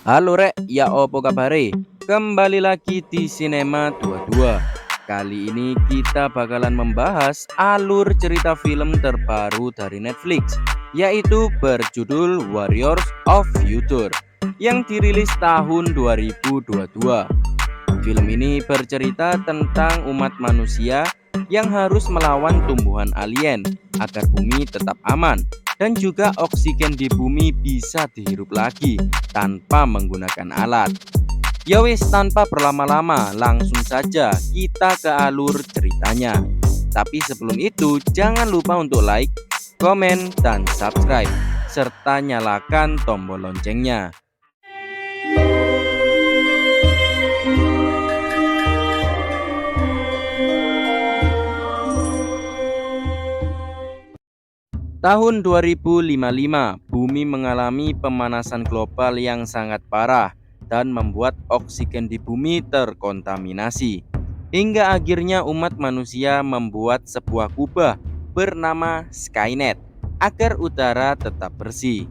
Halo rek, ya opo kabare? Kembali lagi di Cinema 22. Kali ini kita bakalan membahas alur cerita film terbaru dari Netflix, yaitu berjudul Warriors of Future yang dirilis tahun 2022. Film ini bercerita tentang umat manusia yang harus melawan tumbuhan alien agar bumi tetap aman dan juga oksigen di bumi bisa dihirup lagi tanpa menggunakan alat. Ya wis, tanpa berlama-lama langsung saja kita ke alur ceritanya. Tapi sebelum itu jangan lupa untuk like, komen, dan subscribe serta nyalakan tombol loncengnya. Tahun 2055, bumi mengalami pemanasan global yang sangat parah dan membuat oksigen di bumi terkontaminasi. Hingga akhirnya umat manusia membuat sebuah kubah bernama Skynet agar udara tetap bersih.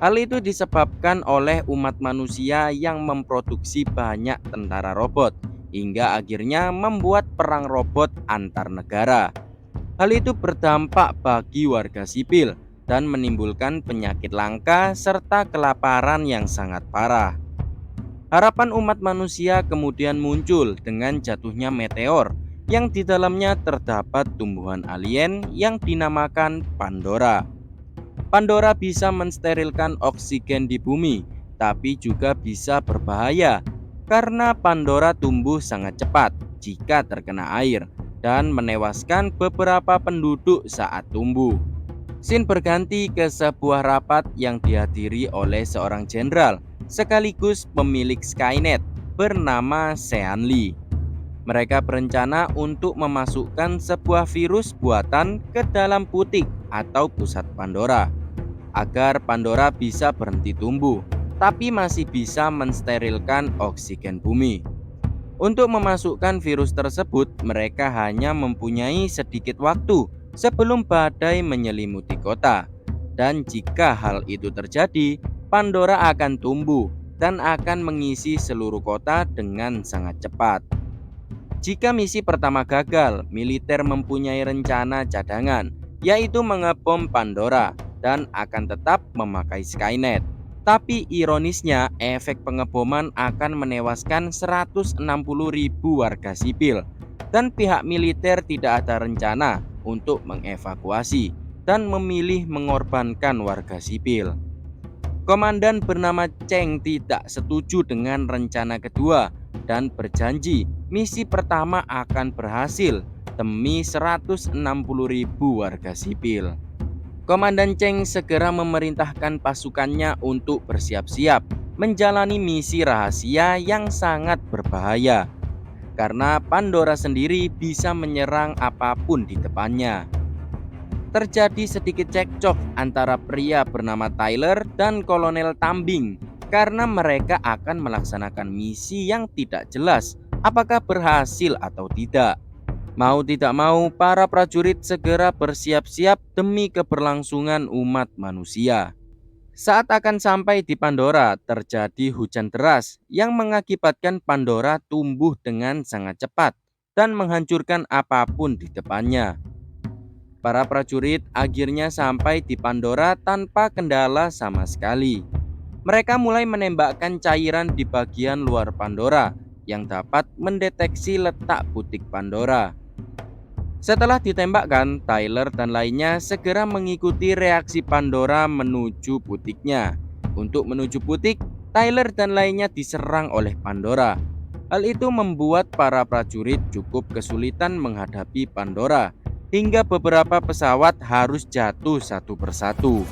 Hal itu disebabkan oleh umat manusia yang memproduksi banyak tentara robot, hingga akhirnya membuat perang robot antar negara. Hal itu berdampak bagi warga sipil dan menimbulkan penyakit langka serta kelaparan yang sangat parah. Harapan umat manusia kemudian muncul dengan jatuhnya meteor yang di dalamnya terdapat tumbuhan alien yang dinamakan Pandora. Pandora bisa mensterilkan oksigen di bumi, tapi juga bisa berbahaya karena Pandora tumbuh sangat cepat jika terkena air dan menewaskan beberapa penduduk saat tumbuh. Scene berganti ke sebuah rapat yang dihadiri oleh seorang jenderal sekaligus pemilik Skynet bernama Sean Lee. Mereka berencana untuk memasukkan sebuah virus buatan ke dalam butik atau pusat Pandora agar Pandora bisa berhenti tumbuh, tapi masih bisa mensterilkan oksigen bumi. Untuk memasukkan virus tersebut, mereka hanya mempunyai sedikit waktu sebelum badai menyelimuti kota. Dan jika hal itu terjadi, Pandora akan tumbuh dan akan mengisi seluruh kota dengan sangat cepat. Jika misi pertama gagal, militer mempunyai rencana cadangan, yaitu mengebom Pandora dan akan tetap memakai Skynet. Tapi ironisnya, efek pengeboman akan menewaskan 160.000 warga sipil dan pihak militer tidak ada rencana untuk mengevakuasi dan memilih mengorbankan warga sipil. Komandan bernama Cheng tidak setuju dengan rencana kedua dan berjanji misi pertama akan berhasil demi 160.000 warga sipil. Komandan Cheng segera memerintahkan pasukannya untuk bersiap-siap menjalani misi rahasia yang sangat berbahaya karena Pandora sendiri bisa menyerang apapun di depannya. Terjadi sedikit cekcok antara pria bernama Tyler dan Kolonel Tambing karena mereka akan melaksanakan misi yang tidak jelas apakah berhasil atau tidak. Mau tidak mau, para prajurit segera bersiap-siap demi keberlangsungan umat manusia. Saat akan sampai di Pandora, terjadi hujan deras yang mengakibatkan Pandora tumbuh dengan sangat cepat dan menghancurkan apapun di depannya. Para prajurit akhirnya sampai di Pandora tanpa kendala sama sekali. Mereka mulai menembakkan cairan di bagian luar Pandora yang dapat mendeteksi letak butik Pandora. Setelah ditembakkan, Tyler dan lainnya segera mengikuti reaksi Pandora menuju butiknya. Untuk menuju butik, Tyler dan lainnya diserang oleh Pandora. Hal itu membuat para prajurit cukup kesulitan menghadapi Pandora, hingga beberapa pesawat harus jatuh satu persatu.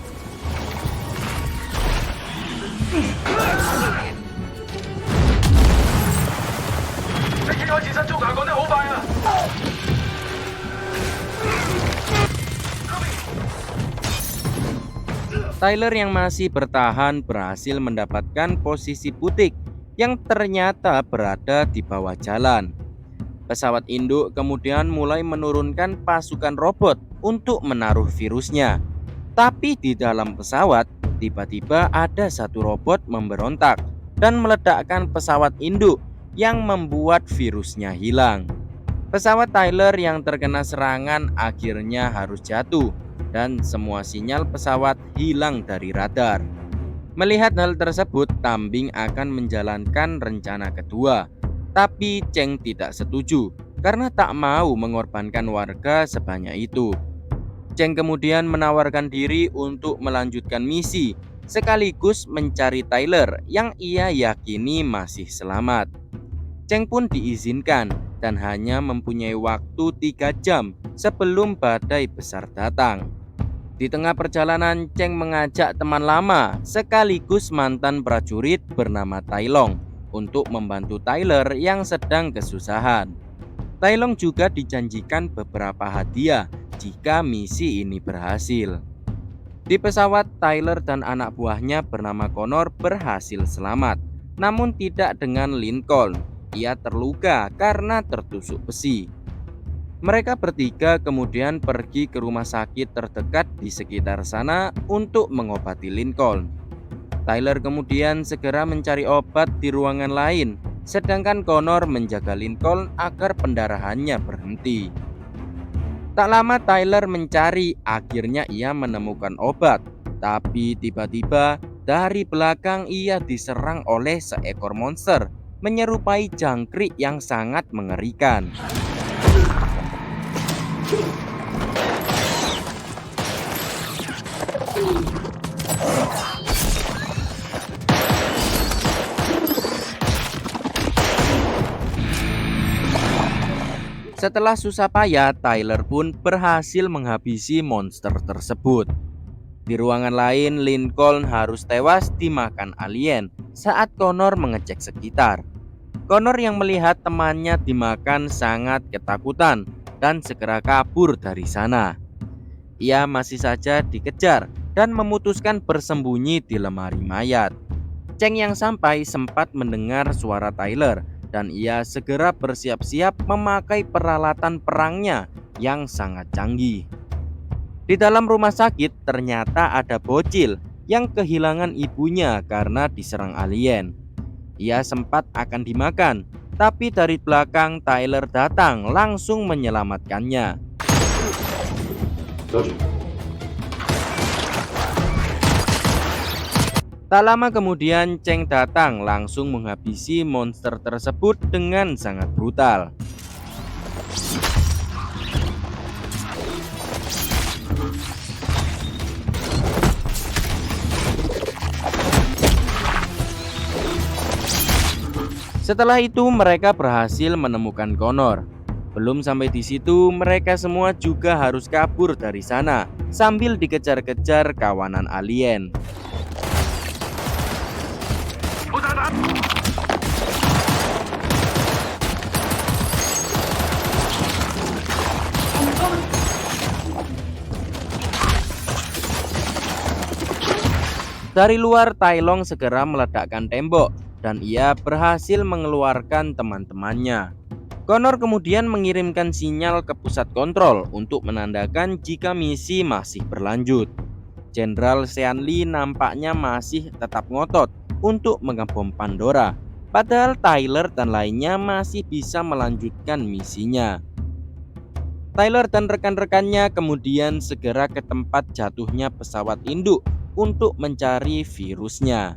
Tyler yang masih bertahan berhasil mendapatkan posisi butik yang ternyata berada di bawah jalan. Pesawat induk kemudian mulai menurunkan pasukan robot untuk menaruh virusnya. Tapi di dalam pesawat, tiba-tiba ada satu robot memberontak dan meledakkan pesawat induk yang membuat virusnya hilang. Pesawat Tyler yang terkena serangan akhirnya harus jatuh dan semua sinyal pesawat hilang dari radar. Melihat hal tersebut, Tambing akan menjalankan rencana kedua. Tapi Cheng tidak setuju karena tak mau mengorbankan warga sebanyak itu. Cheng kemudian menawarkan diri untuk melanjutkan misi sekaligus mencari Tyler yang ia yakini masih selamat. Cheng pun diizinkan dan hanya mempunyai waktu 3 jam sebelum badai besar datang. Di tengah perjalanan, Cheng mengajak teman lama sekaligus mantan prajurit bernama Tai Long untuk membantu Tyler yang sedang kesusahan. Tai Long juga dijanjikan beberapa hadiah jika misi ini berhasil. Di pesawat, Tyler dan anak buahnya bernama Connor berhasil selamat, namun tidak dengan Lincoln. Ia terluka karena tertusuk besi. Mereka bertiga kemudian pergi ke rumah sakit terdekat di sekitar sana untuk mengobati Lincoln. Tyler kemudian segera mencari obat di ruangan lain, sedangkan Connor menjaga Lincoln agar pendarahannya berhenti. Tak lama Tyler mencari, akhirnya ia menemukan obat. Tapi tiba-tiba dari belakang ia diserang oleh seekor monster menyerupai jangkrik yang sangat mengerikan. Setelah susah payah, Tyler pun berhasil menghabisi monster tersebut. Di ruangan lain, Lincoln harus tewas dimakan alien saat Connor mengecek sekitar. Connor yang melihat temannya dimakan sangat ketakutan dan segera kabur dari sana. Ia masih saja dikejar dan memutuskan bersembunyi di lemari mayat. Cheng yang sampai sempat mendengar suara Tyler dan ia segera bersiap-siap memakai peralatan perangnya yang sangat canggih. Di dalam rumah sakit ternyata ada bocil yang kehilangan ibunya karena diserang alien. Ia sempat akan dimakan, tapi dari belakang Tyler datang langsung menyelamatkannya. Tak lama kemudian Cheng datang langsung menghabisi monster tersebut dengan sangat brutal. Setelah itu mereka berhasil menemukan Connor. Belum sampai di situ, mereka semua juga harus kabur dari sana sambil dikejar-kejar kawanan alien. Dari luar, Tai Long segera meledakkan tembok dan ia berhasil mengeluarkan teman-temannya. Connor kemudian mengirimkan sinyal ke pusat kontrol untuk menandakan jika misi masih berlanjut. Jenderal Sean Lee nampaknya masih tetap ngotot untuk mengebom Pandora, padahal Tyler dan lainnya masih bisa melanjutkan misinya. Tyler dan rekan-rekannya kemudian segera ke tempat jatuhnya pesawat induk untuk mencari virusnya.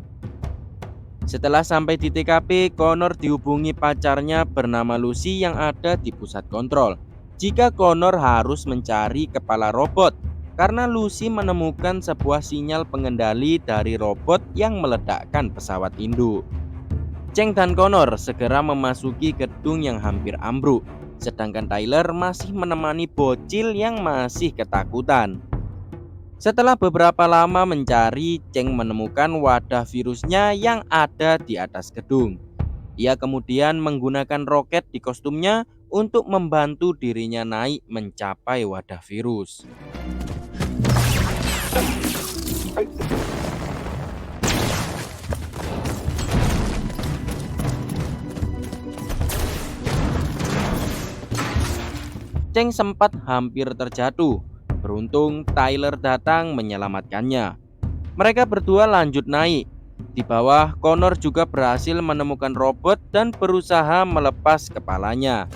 Setelah sampai di TKP, Connor dihubungi pacarnya bernama Lucy yang ada di pusat kontrol. Jika Connor harus mencari kepala robot karena Lucy menemukan sebuah sinyal pengendali dari robot yang meledakkan pesawat induk. Cheng dan Connor segera memasuki gedung yang hampir ambruk, sedangkan Tyler masih menemani bocil yang masih ketakutan. Setelah beberapa lama mencari, Cheng menemukan wadah virusnya yang ada di atas gedung. Ia kemudian menggunakan roket di kostumnya untuk membantu dirinya naik mencapai wadah virus. Cheng sempat hampir terjatuh. Beruntung Tyler datang menyelamatkannya. Mereka berdua lanjut naik. Di bawah, Connor juga berhasil menemukan robot dan berusaha melepas kepalanya.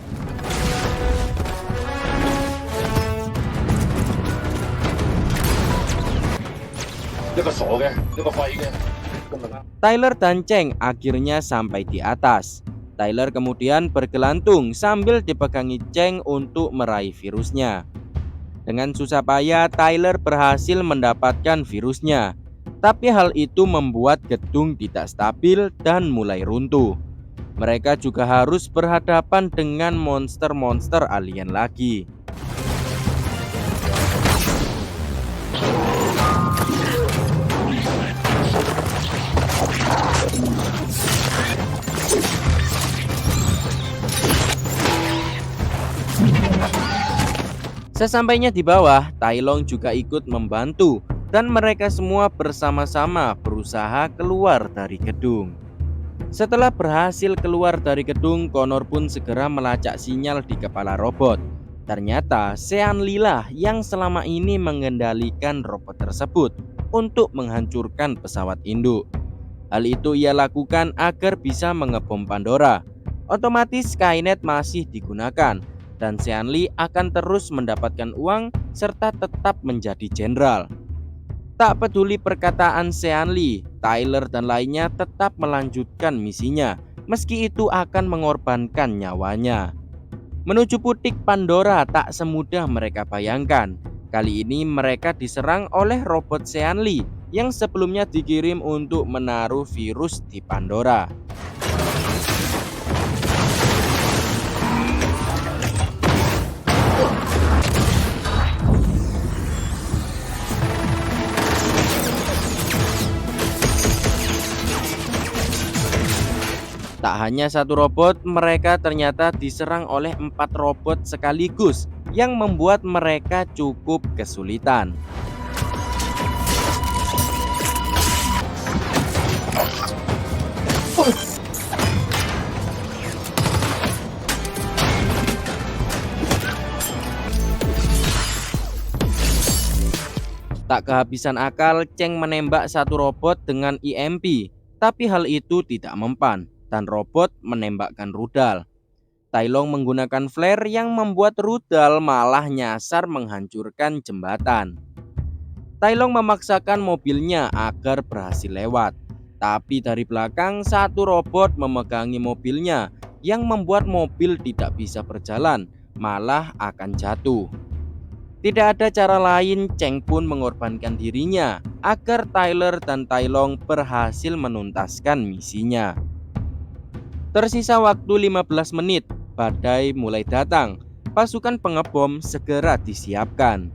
Tyler dan Cheng akhirnya sampai di atas. Tyler kemudian bergelantung sambil dipegangi Cheng untuk meraih virusnya. Dengan susah payah, Tyler berhasil mendapatkan virusnya. Tapi hal itu membuat gedung tidak stabil dan mulai runtuh. Mereka juga harus berhadapan dengan monster-monster alien lagi. Sesampainya di bawah, Tai Long juga ikut membantu dan mereka semua bersama-sama berusaha keluar dari gedung. Setelah berhasil keluar dari gedung, Connor pun segera melacak sinyal di kepala robot. Ternyata Sean Lee lah yang selama ini mengendalikan robot tersebut untuk menghancurkan pesawat induk. Hal itu ia lakukan agar bisa mengebom Pandora. Otomatis Skynet masih digunakan dan Sean Lee akan terus mendapatkan uang serta tetap menjadi jenderal. Tak peduli perkataan Sean Lee, Tyler dan lainnya tetap melanjutkan misinya, meski itu akan mengorbankan nyawanya. Menuju putik Pandora tak semudah mereka bayangkan. Kali ini mereka diserang oleh robot Sean Lee yang sebelumnya dikirim untuk menaruh virus di Pandora. Tak hanya satu robot, mereka ternyata diserang oleh 4 robot sekaligus yang membuat mereka cukup kesulitan. Tak kehabisan akal, Cheng menembak satu robot dengan EMP, tapi hal itu tidak mempan dan robot menembakkan rudal. Tai Long menggunakan flare yang membuat rudal malah nyasar menghancurkan jembatan. Tai Long memaksakan mobilnya agar berhasil lewat, tapi dari belakang satu robot memegangi mobilnya yang membuat mobil tidak bisa berjalan, malah akan jatuh. Tidak ada cara lain, Cheng pun mengorbankan dirinya agar Tyler dan Tai Long berhasil menuntaskan misinya. Tersisa waktu 15 menit, badai mulai datang. Pasukan pengebom segera disiapkan.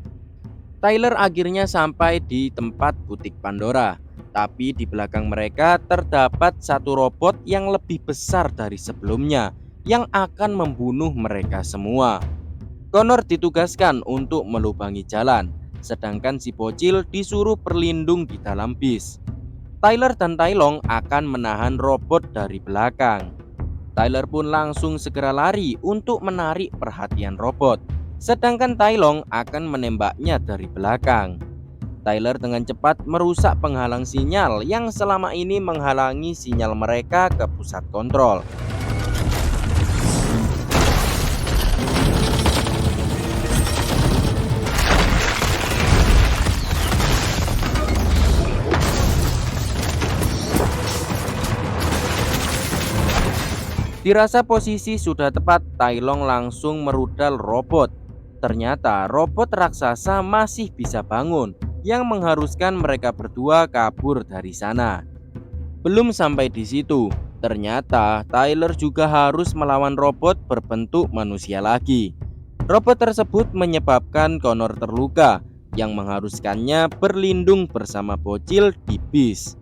Tyler akhirnya sampai di tempat butik Pandora, tapi di belakang mereka terdapat satu robot yang lebih besar dari sebelumnya yang akan membunuh mereka semua. Connor ditugaskan untuk melubangi jalan, sedangkan si bocil disuruh berlindung di dalam bis. Tyler dan Tai Long akan menahan robot dari belakang. Tyler pun langsung segera lari untuk menarik perhatian robot, sedangkan Tai Long akan menembaknya dari belakang. Tyler dengan cepat merusak penghalang sinyal yang selama ini menghalangi sinyal mereka ke pusat kontrol. Dirasa posisi sudah tepat, Tai Long langsung merudal robot. Ternyata robot raksasa masih bisa bangun, yang mengharuskan mereka berdua kabur dari sana. Belum sampai di situ, ternyata Tyler juga harus melawan robot berbentuk manusia lagi. Robot tersebut menyebabkan Connor terluka, yang mengharuskannya berlindung bersama bocil di bis.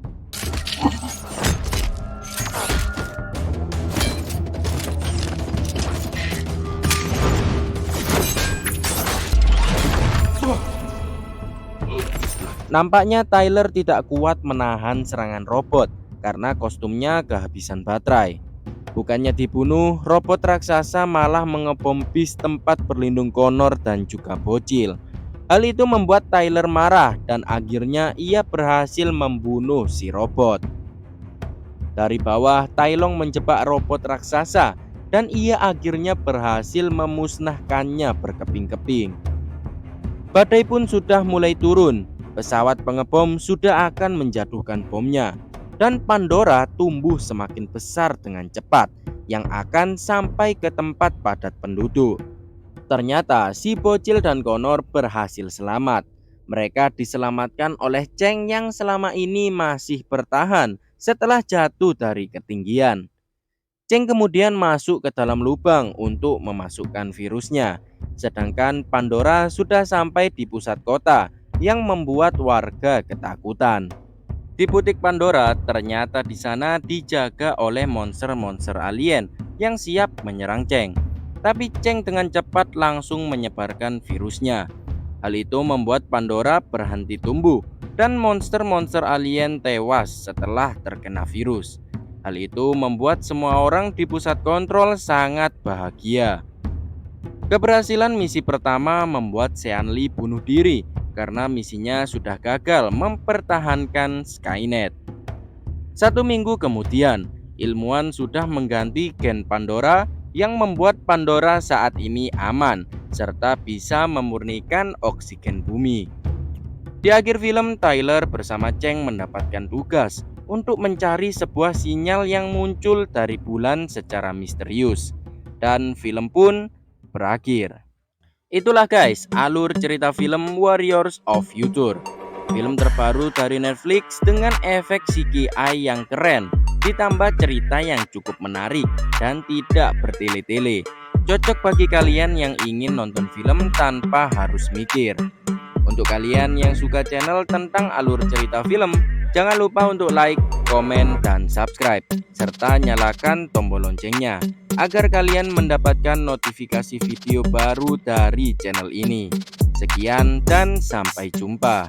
Nampaknya Tyler tidak kuat menahan serangan robot karena kostumnya kehabisan baterai. Bukannya dibunuh, robot raksasa malah mengebom bis tempat berlindung Connor dan juga bocil. Hal itu membuat Tyler marah dan akhirnya ia berhasil membunuh si robot. Dari bawah, Tai Long menjebak robot raksasa dan ia akhirnya berhasil memusnahkannya berkeping-keping. Badai pun sudah mulai turun. Pesawat pengebom sudah akan menjatuhkan bomnya dan Pandora tumbuh semakin besar dengan cepat yang akan sampai ke tempat padat penduduk. Ternyata si bocil dan Connor berhasil selamat. Mereka diselamatkan oleh Cheng yang selama ini masih bertahan setelah jatuh dari ketinggian. Cheng kemudian masuk ke dalam lubang untuk memasukkan virusnya. Sedangkan Pandora sudah sampai di pusat kota yang membuat warga ketakutan. Di butik Pandora ternyata di sana dijaga oleh monster-monster alien yang siap menyerang Cheng. Tapi Cheng dengan cepat langsung menyebarkan virusnya. Hal itu membuat Pandora berhenti tumbuh dan monster-monster alien tewas setelah terkena virus. Hal itu membuat semua orang di pusat kontrol sangat bahagia. Keberhasilan misi pertama membuat Sean Lee bunuh diri karena misinya sudah gagal mempertahankan Skynet. 1 minggu kemudian, ilmuwan sudah mengganti gen Pandora yang membuat Pandora saat ini aman serta bisa memurnikan oksigen bumi. Di akhir film, Tyler bersama Cheng mendapatkan tugas untuk mencari sebuah sinyal yang muncul dari bulan secara misterius. Dan film pun berakhir. Itulah guys, alur cerita film Warriors of Future. Film terbaru dari Netflix dengan efek CGI yang keren, ditambah cerita yang cukup menarik dan tidak bertele-tele. Cocok bagi kalian yang ingin nonton film tanpa harus mikir. Untuk kalian yang suka channel tentang alur cerita film, jangan lupa untuk like, komen, dan subscribe, serta nyalakan tombol loncengnya, agar kalian mendapatkan notifikasi video baru dari channel ini. Sekian dan sampai jumpa.